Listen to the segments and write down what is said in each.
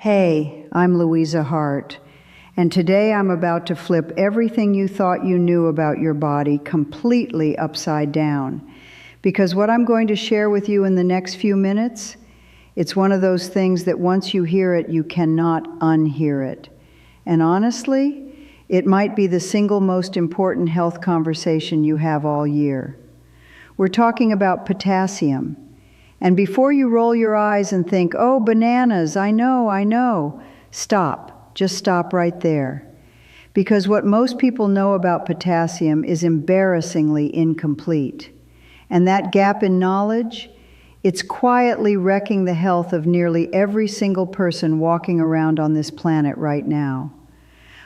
Hey, I'm Luisa Hart, and today I'm about to flip everything you thought you knew about your body completely upside down. Because what I'm going to share with you in the next few minutes, it's one of those things that once you hear it, you cannot unhear it. And honestly, it might be the single most important health conversation you have all year. We're talking about potassium. And before you roll your eyes and think, oh, bananas, I know, stop. Just stop right there. Because what most people know about potassium is embarrassingly incomplete. And that gap in knowledge, it's quietly wrecking the health of nearly every single person walking around on this planet right now.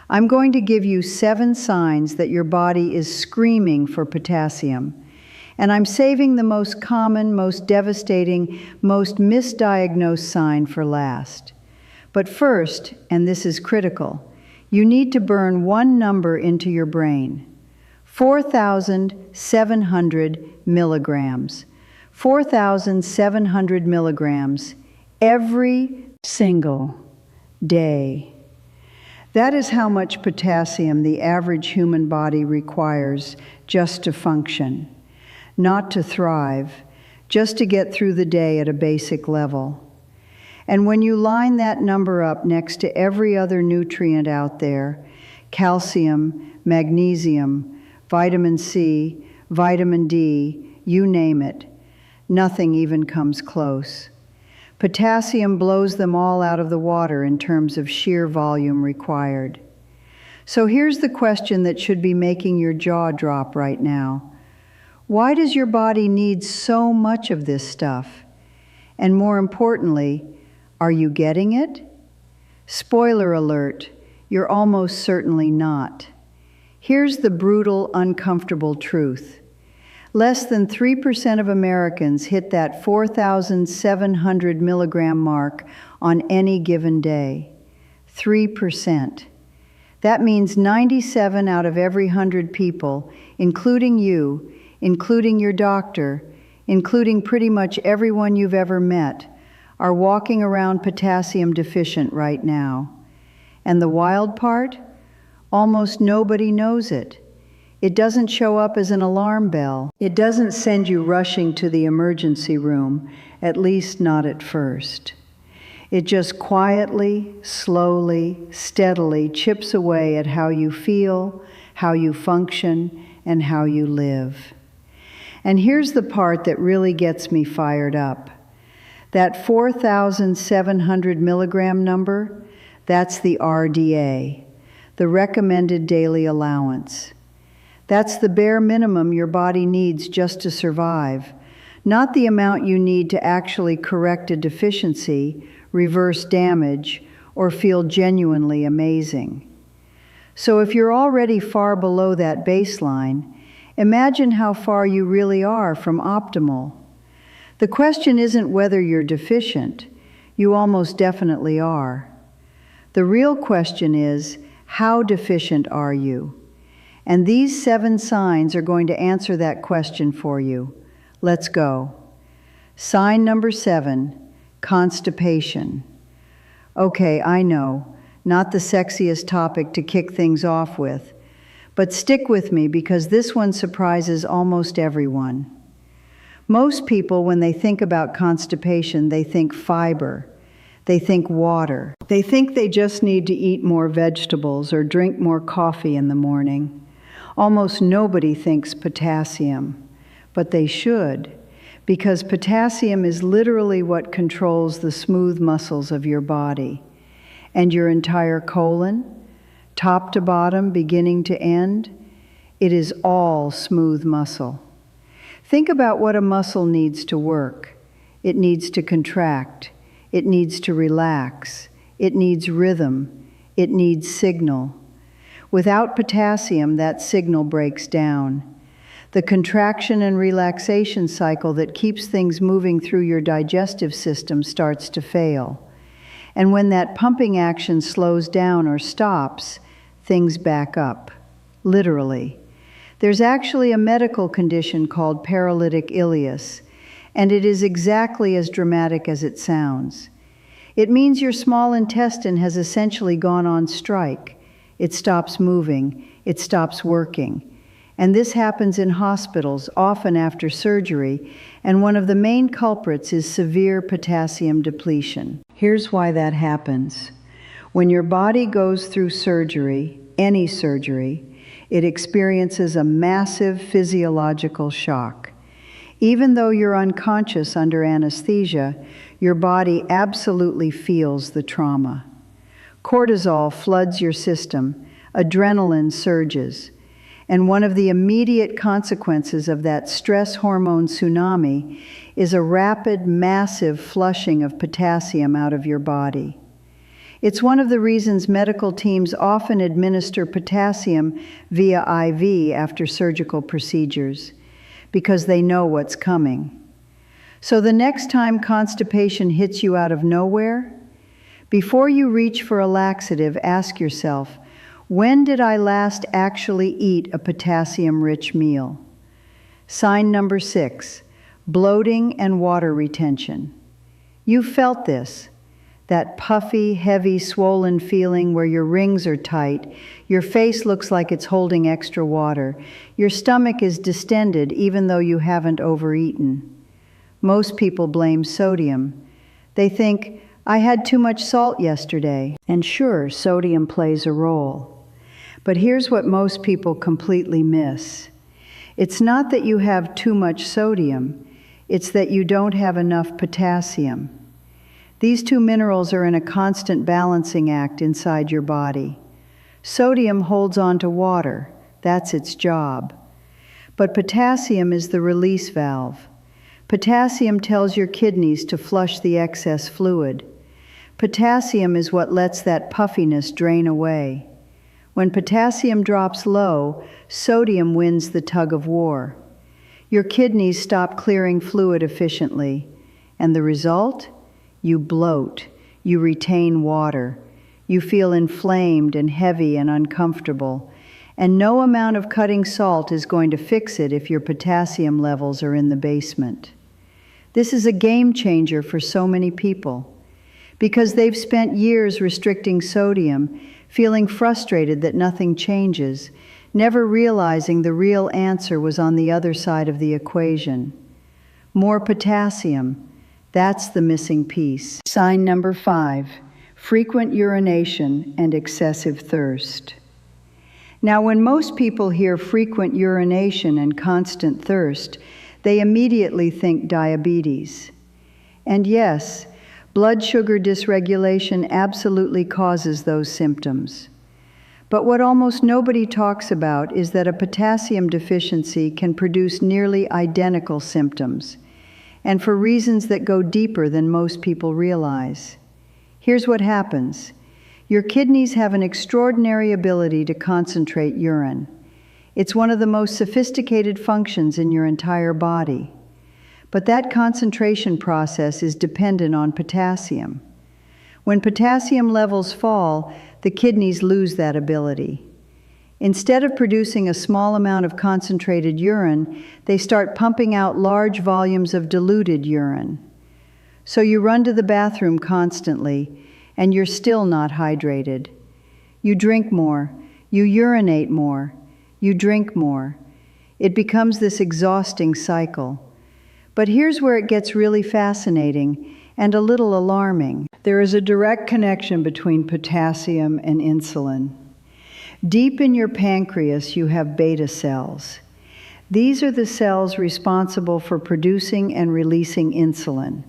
I'm going to give you 7 signs that your body is screaming for potassium. And I'm saving the most common, most devastating, most misdiagnosed sign for last. But first, and this is critical, you need to burn one number into your brain. 4,700 milligrams. 4,700 milligrams every single day. That is how much potassium the average human body requires just to function. Not to thrive, just to get through the day at a basic level. And when you line that number up next to every other nutrient out there, calcium, magnesium, vitamin C, vitamin D, you name it, nothing even comes close. Potassium blows them all out of the water in terms of sheer volume required. So here's the question that should be making your jaw drop right now. Why does your body need so much of this stuff? And more importantly, are you getting it? Spoiler alert, you're almost certainly not. Here's the brutal, uncomfortable truth. Less than 3% of Americans hit that 4,700 milligram mark on any given day. 3%. That means 97 out of every 100 people, including you, including your doctor, including pretty much everyone you've ever met, are walking around potassium deficient right now. And the wild part? Almost nobody knows it. It doesn't show up as an alarm bell. It doesn't send you rushing to the emergency room, at least not at first. It just quietly, slowly, steadily chips away at how you feel, how you function, and how you live. And here's the part that really gets me fired up. That 4,700 milligram number, that's the RDA, the recommended daily allowance. That's the bare minimum your body needs just to survive, not the amount you need to actually correct a deficiency, reverse damage, or feel genuinely amazing. So if you're already far below that baseline, imagine how far you really are from optimal. The question isn't whether you're deficient. You almost definitely are. The real question is, how deficient are you? And these 7 signs are going to answer that question for you. Let's go. Sign number 7, constipation. Okay, I know, not the sexiest topic to kick things off with. But stick with me because this one surprises almost everyone. Most people, when they think about constipation, they think fiber. They think water. They think they just need to eat more vegetables or drink more coffee in the morning. Almost nobody thinks potassium, but they should, because potassium is literally what controls the smooth muscles of your body. And your entire colon, top to bottom, beginning to end, it is all smooth muscle. Think about what a muscle needs to work. It needs to contract. It needs to relax. It needs rhythm. It needs signal. Without potassium, that signal breaks down. The contraction and relaxation cycle that keeps things moving through your digestive system starts to fail. And when that pumping action slows down or stops, things back up, literally. There's actually a medical condition called paralytic ileus, and it is exactly as dramatic as it sounds. It means your small intestine has essentially gone on strike. It stops moving. It stops working. And this happens in hospitals, often after surgery, and one of the main culprits is severe potassium depletion. Here's why that happens. When your body goes through surgery, any surgery, it experiences a massive physiological shock. Even though you're unconscious under anesthesia, your body absolutely feels the trauma. Cortisol floods your system, adrenaline surges, and one of the immediate consequences of that stress hormone tsunami is a rapid, massive flushing of potassium out of your body. It's one of the reasons medical teams often administer potassium via IV after surgical procedures, because they know what's coming. So the next time constipation hits you out of nowhere, before you reach for a laxative, ask yourself, when did I last actually eat a potassium-rich meal? Sign number 6, bloating and water retention. You've felt this, that puffy, heavy, swollen feeling where your rings are tight, your face looks like it's holding extra water, your stomach is distended even though you haven't overeaten. Most people blame sodium. They think, I had too much salt yesterday. And sure, sodium plays a role. But here's what most people completely miss. It's not that you have too much sodium, it's that you don't have enough potassium. These two minerals are in a constant balancing act inside your body. Sodium holds on to water, that's its job. But potassium is the release valve. Potassium tells your kidneys to flush the excess fluid. Potassium is what lets that puffiness drain away. When potassium drops low, sodium wins the tug of war. Your kidneys stop clearing fluid efficiently, and the result? You bloat, you retain water, you feel inflamed and heavy and uncomfortable, and no amount of cutting salt is going to fix it if your potassium levels are in the basement. This is a game changer for so many people, because they've spent years restricting sodium, feeling frustrated that nothing changes, never realizing the real answer was on the other side of the equation. More potassium, that's the missing piece. Sign number 5, frequent urination and excessive thirst. Now, when most people hear frequent urination and constant thirst, they immediately think diabetes. And yes, blood sugar dysregulation absolutely causes those symptoms. But what almost nobody talks about is that a potassium deficiency can produce nearly identical symptoms, and for reasons that go deeper than most people realize. Here's what happens. Your kidneys have an extraordinary ability to concentrate urine. It's one of the most sophisticated functions in your entire body. But that concentration process is dependent on potassium. When potassium levels fall, the kidneys lose that ability. Instead of producing a small amount of concentrated urine, they start pumping out large volumes of diluted urine. So you run to the bathroom constantly, and you're still not hydrated. You drink more, you urinate more, you drink more. It becomes this exhausting cycle. But here's where it gets really fascinating and a little alarming. There is a direct connection between potassium and insulin. Deep in your pancreas, you have beta cells. These are the cells responsible for producing and releasing insulin.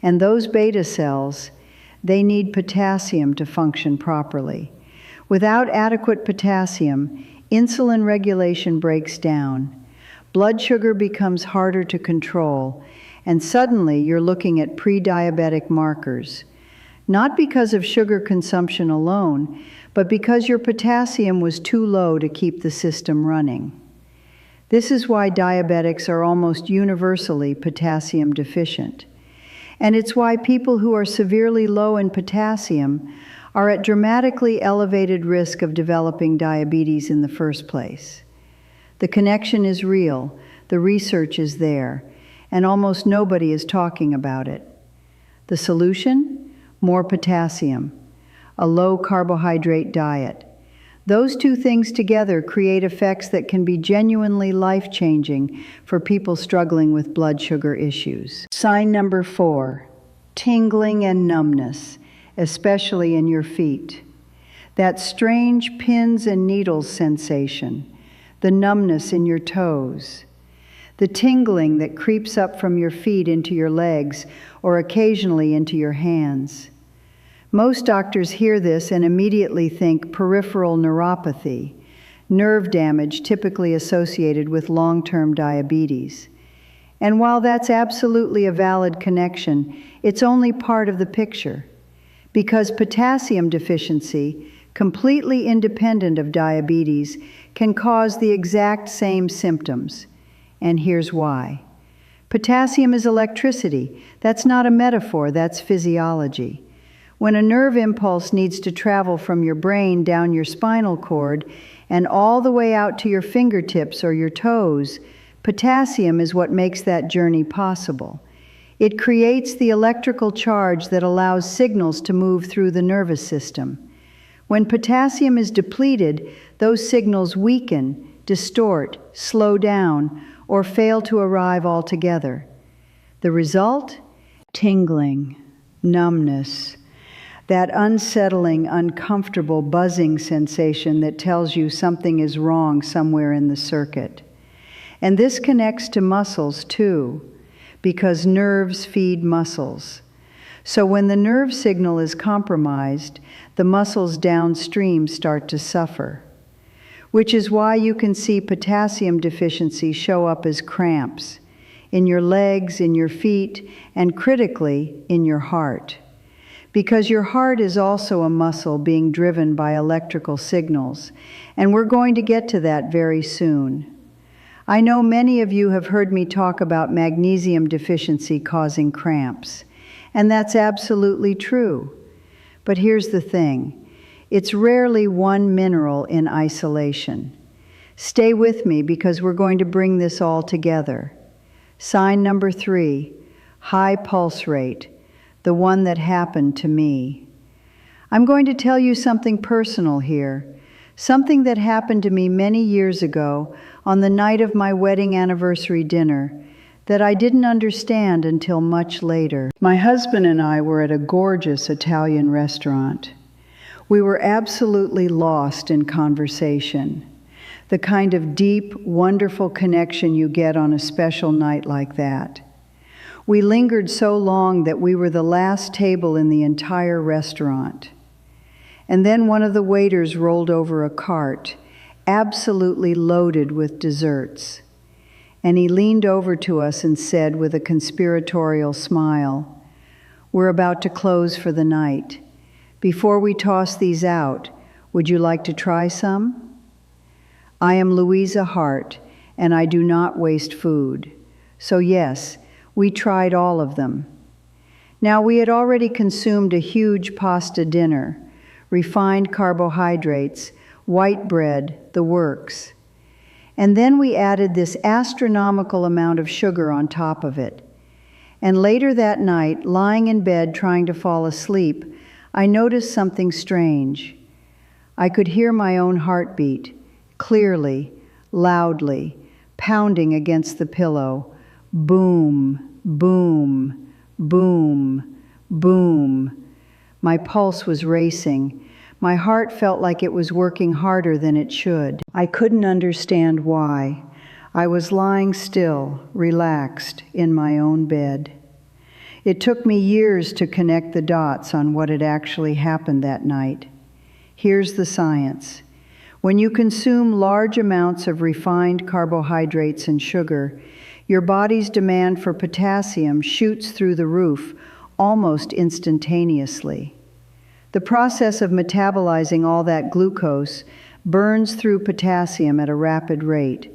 And those beta cells, they need potassium to function properly. Without adequate potassium, insulin regulation breaks down. Blood sugar becomes harder to control, and suddenly you're looking at pre-diabetic markers. Not because of sugar consumption alone, but because your potassium was too low to keep the system running. This is why diabetics are almost universally potassium deficient. And it's why people who are severely low in potassium are at dramatically elevated risk of developing diabetes in the first place. The connection is real, the research is there, and almost nobody is talking about it. The solution? more potassium, a low carbohydrate diet. Those two things together create effects that can be genuinely life-changing for people struggling with blood sugar issues. Sign number 4, tingling and numbness, especially in your feet. That strange pins and needles sensation, the numbness in your toes, the tingling that creeps up from your feet into your legs or occasionally into your hands. Most doctors hear this and immediately think peripheral neuropathy, nerve damage typically associated with long-term diabetes. And while that's absolutely a valid connection, it's only part of the picture, because potassium deficiency, completely independent of diabetes, can cause the exact same symptoms. And here's why. Potassium is electricity. That's not a metaphor, that's physiology. When a nerve impulse needs to travel from your brain down your spinal cord and all the way out to your fingertips or your toes, potassium is what makes that journey possible. It creates the electrical charge that allows signals to move through the nervous system. When potassium is depleted, those signals weaken, distort, slow down, or fail to arrive altogether. The result? Tingling, numbness, that unsettling, uncomfortable buzzing sensation that tells you something is wrong somewhere in the circuit. And this connects to muscles too, because nerves feed muscles. So when the nerve signal is compromised, the muscles downstream start to suffer, which is why you can see potassium deficiency show up as cramps in your legs, in your feet, and critically, in your heart. Because your heart is also a muscle being driven by electrical signals, and we're going to get to that very soon. I know many of you have heard me talk about magnesium deficiency causing cramps, and that's absolutely true. But here's the thing, it's rarely one mineral in isolation. Stay with me because we're going to bring this all together. Sign number 3, high pulse rate, the one that happened to me. I'm going to tell you something personal here, something that happened to me many years ago on the night of my wedding anniversary dinner that I didn't understand until much later. My husband and I were at a gorgeous Italian restaurant. We were absolutely lost in conversation, the kind of deep, wonderful connection you get on a special night like that. We lingered so long that we were the last table in the entire restaurant. And then one of the waiters rolled over a cart, absolutely loaded with desserts. And he leaned over to us and said with a conspiratorial smile, "We're about to close for the night. Before we toss these out, would you like to try some?" I am Luisa Hart, and I do not waste food. So yes, we tried all of them. Now, we had already consumed a huge pasta dinner, refined carbohydrates, white bread, the works. And then we added this astronomical amount of sugar on top of it. And later that night, lying in bed trying to fall asleep, I noticed something strange. I could hear my own heartbeat, clearly, loudly, pounding against the pillow. Boom, boom, boom, boom. My pulse was racing. My heart felt like it was working harder than it should. I couldn't understand why. I was lying still, relaxed, in my own bed. It took me years to connect the dots on what had actually happened that night. Here's the science. When you consume large amounts of refined carbohydrates and sugar, your body's demand for potassium shoots through the roof almost instantaneously. The process of metabolizing all that glucose burns through potassium at a rapid rate.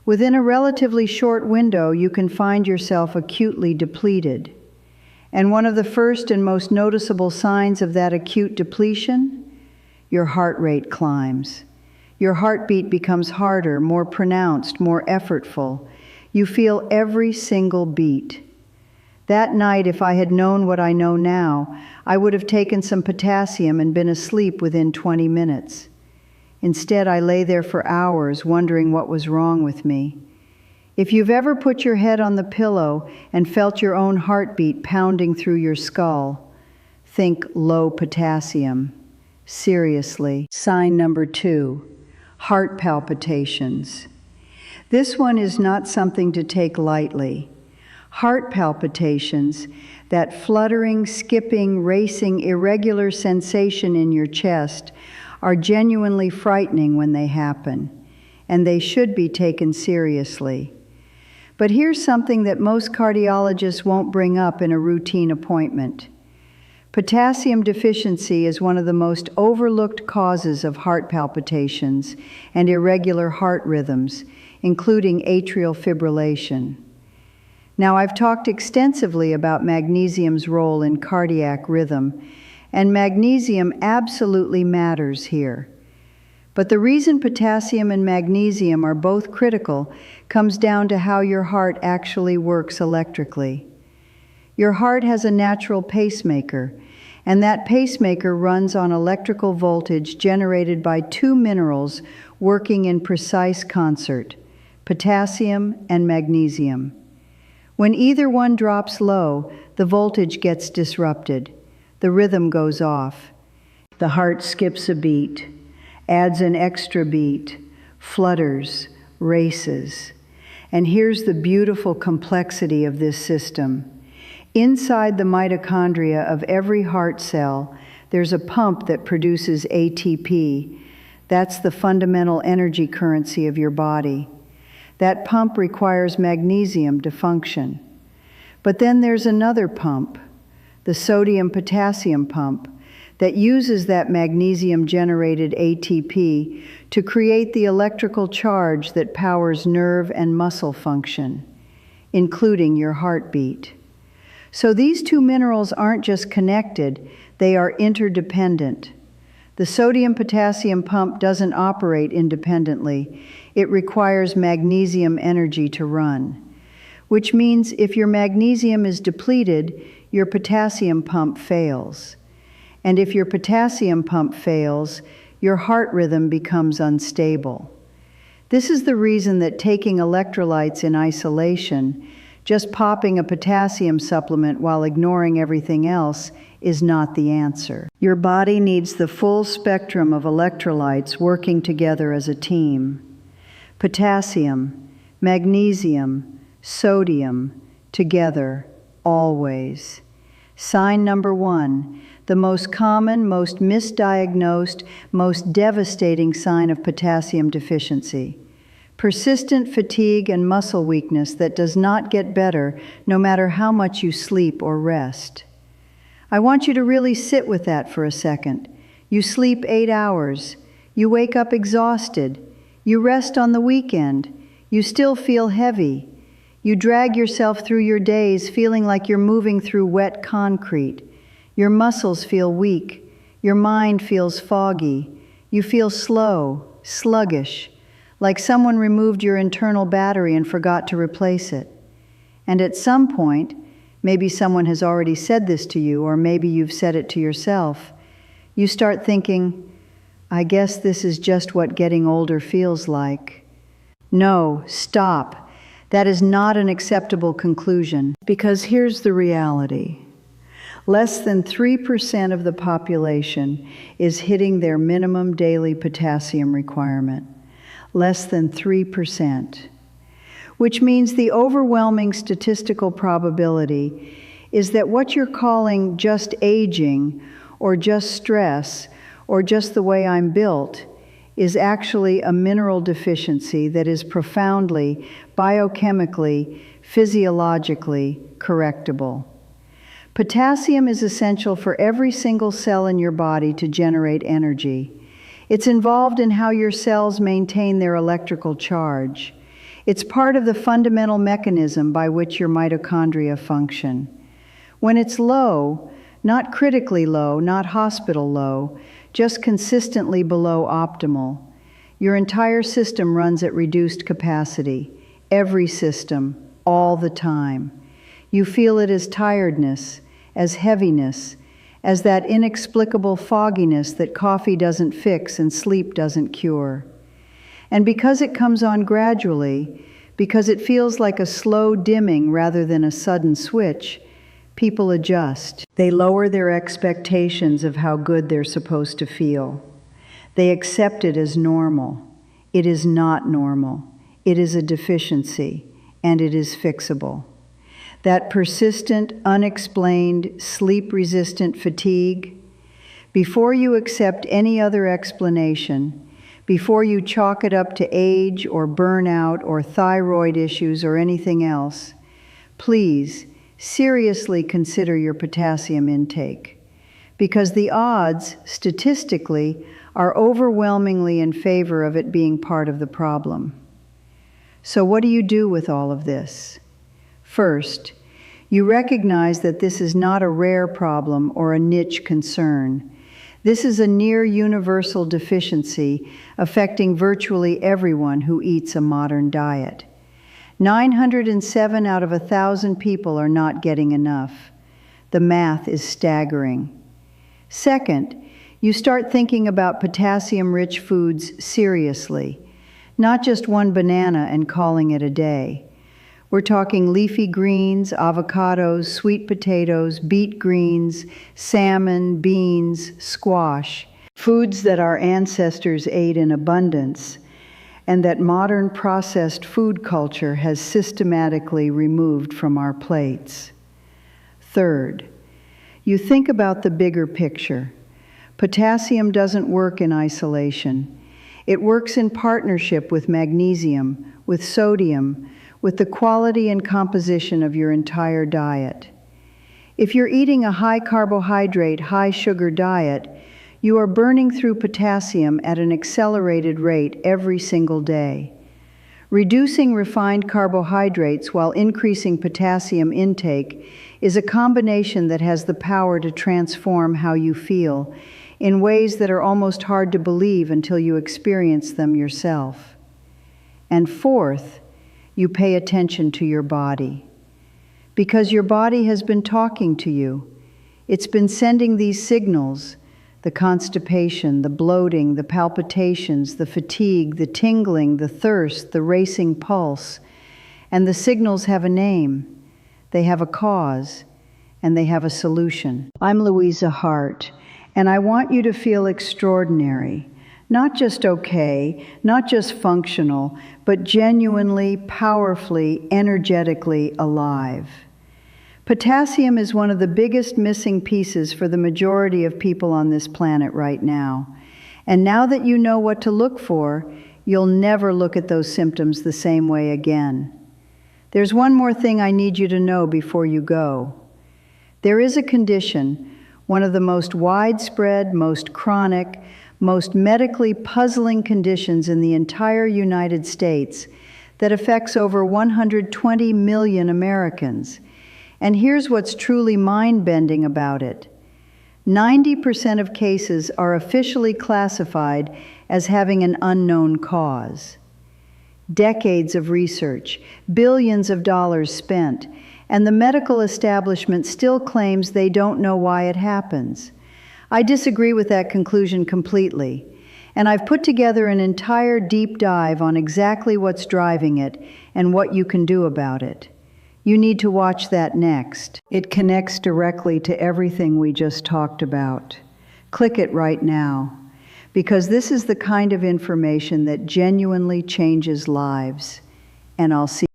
Within a relatively short window, you can find yourself acutely depleted. And one of the first and most noticeable signs of that acute depletion? Your heart rate climbs. Your heartbeat becomes harder, more pronounced, more effortful. You feel every single beat. That night, if I had known what I know now, I would have taken some potassium and been asleep within 20 minutes. Instead, I lay there for hours wondering what was wrong with me. If you've ever put your head on the pillow and felt your own heartbeat pounding through your skull, think low potassium. Seriously. Sign number 2, heart palpitations. This one is not something to take lightly. Heart palpitations, that fluttering, skipping, racing, irregular sensation in your chest, are genuinely frightening when they happen, and they should be taken seriously. But here's something that most cardiologists won't bring up in a routine appointment. Potassium deficiency is one of the most overlooked causes of heart palpitations and irregular heart rhythms, including atrial fibrillation. Now, I've talked extensively about magnesium's role in cardiac rhythm, and magnesium absolutely matters here. But the reason potassium and magnesium are both critical comes down to how your heart actually works electrically. Your heart has a natural pacemaker, and that pacemaker runs on electrical voltage generated by 2 minerals working in precise concert, potassium and magnesium. When either one drops low, the voltage gets disrupted. The rhythm goes off. The heart skips a beat, adds an extra beat, flutters, races. And here's the beautiful complexity of this system. Inside the mitochondria of every heart cell, there's a pump that produces ATP. That's the fundamental energy currency of your body. That pump requires magnesium to function. But then there's another pump, the sodium-potassium pump, that uses that magnesium-generated ATP to create the electrical charge that powers nerve and muscle function, including your heartbeat. So these 2 minerals aren't just connected, they are interdependent. The sodium-potassium pump doesn't operate independently. It requires magnesium energy to run, which means if your magnesium is depleted, your potassium pump fails. And if your potassium pump fails, your heart rhythm becomes unstable. This is the reason that taking electrolytes in isolation, just popping a potassium supplement while ignoring everything else, is not the answer. Your body needs the full spectrum of electrolytes working together as a team. Potassium, magnesium, sodium, together, always. Sign number 1, the most common, most misdiagnosed, most devastating sign of potassium deficiency. Persistent fatigue and muscle weakness that does not get better no matter how much you sleep or rest. I want you to really sit with that for a second. You sleep 8 hours. You wake up exhausted. You rest on the weekend. You still feel heavy. You drag yourself through your days feeling like you're moving through wet concrete. Your muscles feel weak. Your mind feels foggy. You feel slow, sluggish, like someone removed your internal battery and forgot to replace it. And at some point, maybe someone has already said this to you, or maybe you've said it to yourself, you start thinking, I guess this is just what getting older feels like. No, stop. That is not an acceptable conclusion, because here's the reality. Less than 3% of the population is hitting their minimum daily potassium requirement. Less than 3%. Which means the overwhelming statistical probability is that what you're calling just aging, or just stress, or just the way I'm built, is actually a mineral deficiency that is profoundly, biochemically, physiologically correctable. Potassium is essential for every single cell in your body to generate energy. It's involved in how your cells maintain their electrical charge. It's part of the fundamental mechanism by which your mitochondria function. When it's low, not critically low, not hospital low, just consistently below optimal, your entire system runs at reduced capacity. Every system, all the time. You feel it as tiredness, as heaviness, as that inexplicable fogginess that coffee doesn't fix and sleep doesn't cure. And because it comes on gradually, because it feels like a slow dimming rather than a sudden switch, people adjust. They lower their expectations of how good they're supposed to feel. They accept it as normal. It is not normal. It is a deficiency, and it is fixable. That persistent, unexplained, sleep-resistant fatigue, before you accept any other explanation, before you chalk it up to age or burnout or thyroid issues or anything else, please seriously consider your potassium intake, because the odds, statistically, are overwhelmingly in favor of it being part of the problem. So what do you do with all of this? First, you recognize that this is not a rare problem or a niche concern. This is a near universal deficiency affecting virtually everyone who eats a modern diet. 907 out of 1,000 people are not getting enough. The math is staggering. Second, you start thinking about potassium-rich foods seriously, not just one banana and calling it a day. We're talking leafy greens, avocados, sweet potatoes, beet greens, salmon, beans, squash, foods that our ancestors ate in abundance and that modern processed food culture has systematically removed from our plates. Third, you think about the bigger picture. Potassium doesn't work in isolation. It works in partnership with magnesium, with sodium, with the quality and composition of your entire diet. If you're eating a high-carbohydrate, high-sugar diet, you are burning through potassium at an accelerated rate every single day. Reducing refined carbohydrates while increasing potassium intake is a combination that has the power to transform how you feel in ways that are almost hard to believe until you experience them yourself. And fourth, you pay attention to your body. Because your body has been talking to you. It's been sending these signals, the constipation, the bloating, the palpitations, the fatigue, the tingling, the thirst, the racing pulse. And the signals have a name, they have a cause, and they have a solution. I'm Luisa Hart, and I want you to feel extraordinary. Not just okay, not just functional, but genuinely, powerfully, energetically alive. Potassium is one of the biggest missing pieces for the majority of people on this planet right now. And now that you know what to look for, you'll never look at those symptoms the same way again. There's one more thing I need you to know before you go. There is a condition, one of the most widespread, most chronic, most medically puzzling conditions in the entire United States that affects over 120 million Americans. And here's what's truly mind-bending about it. 90% of cases are officially classified as having an unknown cause. Decades of research, billions of dollars spent, and the medical establishment still claims they don't know why it happens. I disagree with that conclusion completely, and I've put together an entire deep dive on exactly what's driving it and what you can do about it. You need to watch that next. It connects directly to everything we just talked about. Click it right now, because this is the kind of information that genuinely changes lives, and I'll see